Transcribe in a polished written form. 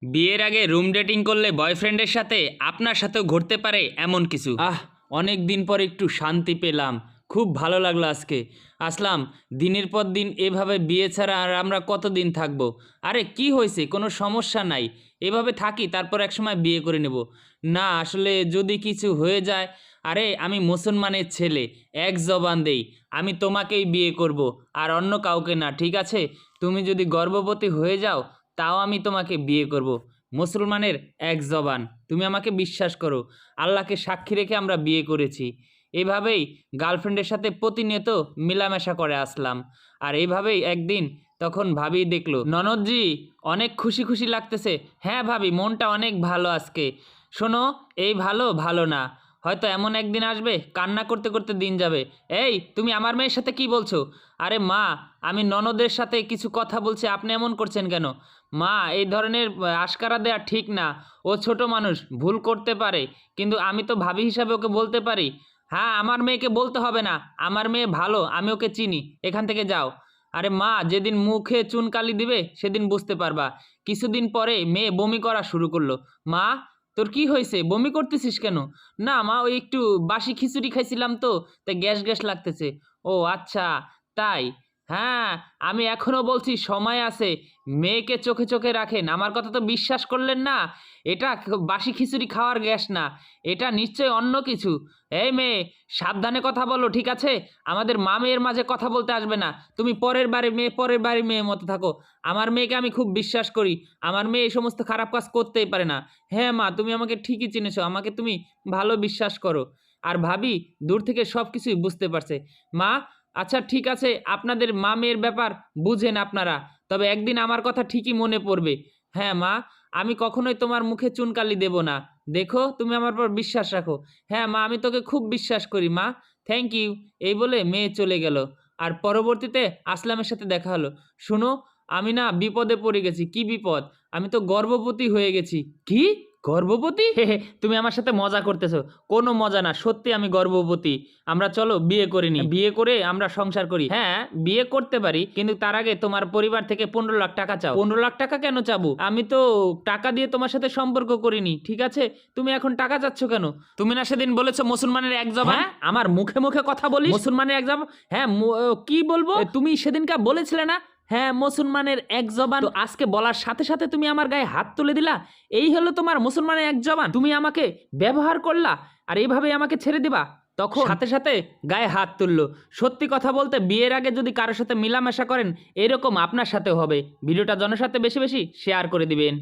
বিয়ের আগে room dating করলে বয়ফ্রেন্ডের সাথে আপনার সাথেও ঘটতে পারে এমন কিছু। অনেক দিন পর একটু শান্তি পেলাম, খুব ভালো লাগলো আজকে। আসলাম, দিনের পর দিন এভাবে বিয়ে ছাড়া আর আমরা কতদিন থাকবো? আরে কি হয়েছে, কোনো সমস্যা নাই, এভাবে থাকি, তারপর একসময় বিয়ে করে নেব। না আসলে যদি কিছু হয়ে যায়, আরে আমি মুসলমানের ছেলে, এক জবান দেই, আমি তোমাকেই বিয়ে করব আর অন্য কাউকে না, ঠিক আছে? তুমি যদি গর্ভবতী হয়ে যাও তাও আমি তোমাকে বিয়ে করব। মুসলমানের এক জবান, তুমি আমাকে বিশ্বাস করো, আল্লাহকে সাক্ষী রেখে আমরা বিয়ে করেছি। এভাবেই গার্লফ্রেন্ডের সাথে প্রতিনিয়ত মেলামেশা করে আসলাম। আর এইভাবেই একদিন তখন ভাবি দেখলো, ননদজি অনেক খুশি খুশি লাগতেছে। হ্যাঁ ভাবি, মনটা অনেক ভালো আজকে। শোনো, এই ভালো ভালো না, হয়তো এমন একদিন আসবে কান্না করতে করতে দিন যাবে। এই তুমি আমার মেয়ের সাথে কি বলছো? আরে মা, আমি ননদের সাথে কিছু কথা বলছি, আপনি এমন করছেন কেন? মা, এই ধরনের আশকারা দেওয়া ঠিক না। ও ছোট মানুষ, ভুল করতে পারে, কিন্তু আমি তো ভাবি হিসাবে ওকে বলতে পারি। হ্যাঁ, আমার মেয়েকে বলতে হবে না, আমার মেয়ে ভালো, আমি ওকে চিনি, এখান থেকে যাও। আরে মা, যেদিন মুখে চুনকালি দিবে সেদিন বুঝতে পারবা। কিছুদিন পরে মেয়ে বমি করা শুরু করলো। মা, তোর কি হয়েছে, বমি করতেছিস কেন? না মা, ওই একটু বাসি খিচুড়ি খাইছিলাম তো, তাই গ্যাস গ্যাস লাগতেছে। ও আচ্ছা, তাই? হ্যাঁ, আমি এখনো বলছি সময় আছে, মেয়েকে চোখে চোখে রাখেন। আমার কথা তো বিশ্বাস করলেন না। এটা বাসি খিচুড়ি খাওয়ার গ্যাস না, এটা নিশ্চয়ই অন্য কিছু। এই মেয়ে, সাবধানে কথা বলো, ঠিক আছে? আমাদের মা মেয়ের মাঝে কথা বলতে আসবে না। তুমি পরের বাড়ির মেয়ে, পরের বাড়ির মেয়ের মতো থাকো। আমার মেয়েকে আমি খুব বিশ্বাস করি, আমার মেয়ে এই সমস্ত খারাপ কাজ করতেই পারে না। হ্যাঁ মা, তুমি আমাকে ঠিকই চিনেছো, আমাকে তুমি ভালো বিশ্বাস করো। আর ভাবি দূর থেকে সব কিছুই বুঝতে পারছে। মা, আচ্ছা ঠিক আছে, আপনাদের মা মেয়ের ব্যাপার বুঝেন আপনারা, তবে একদিন আমার কথা ঠিকই মনে পড়বে। হ্যাঁ মা, আমি কখনোই তোমার মুখে চুনকালি দেব না। দেখো, তুমি আমার পর বিশ্বাস রাখো। হ্যাঁ মা, আমি তোকে খুব বিশ্বাস করি মা। Thank you. এই বলে মেয়ে চলে গেল। আর পরবর্তীতে আসলামের সাথে দেখা হলো। শোনো, আমি না বিপদে পড়ে গেছি। কি বিপদ? আমি তো গর্ভবতী হয়ে গেছি। কি? গর্ভবতী? তুমি আমার সাথে মজা করতেছো। কোনো মজা না, সত্যি আমি গর্ভবতী। আমরা চলো বিয়ে করে নিই, বিয়ে করে আমরা সংসার করি। হ্যাঁ, বিয়ে করতে পারি, কিন্তু তার আগে তোমার পরিবার থেকে 15 লাখ টাকা চাও। 15 লাখ টাকা কেন চাবো? আমি তো টাকা দিয়ে তোমার সাথে সম্পর্ক করিনি, ঠিক আছে? তুমি এখন টাকা চাচ্ছ কেন? তুমি না সেদিন বলেছো মুসলমানের এক জবান? হ্যাঁ, আমার মুখে মুখে কথা বলিস, মুসলমানের এক জবান? হ্যাঁ, কি বলবো? তুমি সেদিনকা বলেছিলে না, হ্যাঁ মুসলমানের এক জবান? তো আজকে বলার সাথে সাথে তুমি আমার গায়ে হাত তুলে দিলা। এই হলো তোমার মুসলমানের এক জবান? তুমি আমাকে ব্যবহার করলা আর এইভাবে আমাকে ছেড়ে দিবা? তখন সাথে সাথে গায়ে হাত তুললো। সত্যি কথা বলতে, বিয়ের আগে যদি কারোর সাথে মিলামেশা করেন, এরকম আপনার সাথে হবে। ভিডিওটা জনের সাথে বেশি বেশি শেয়ার করে দিবেন।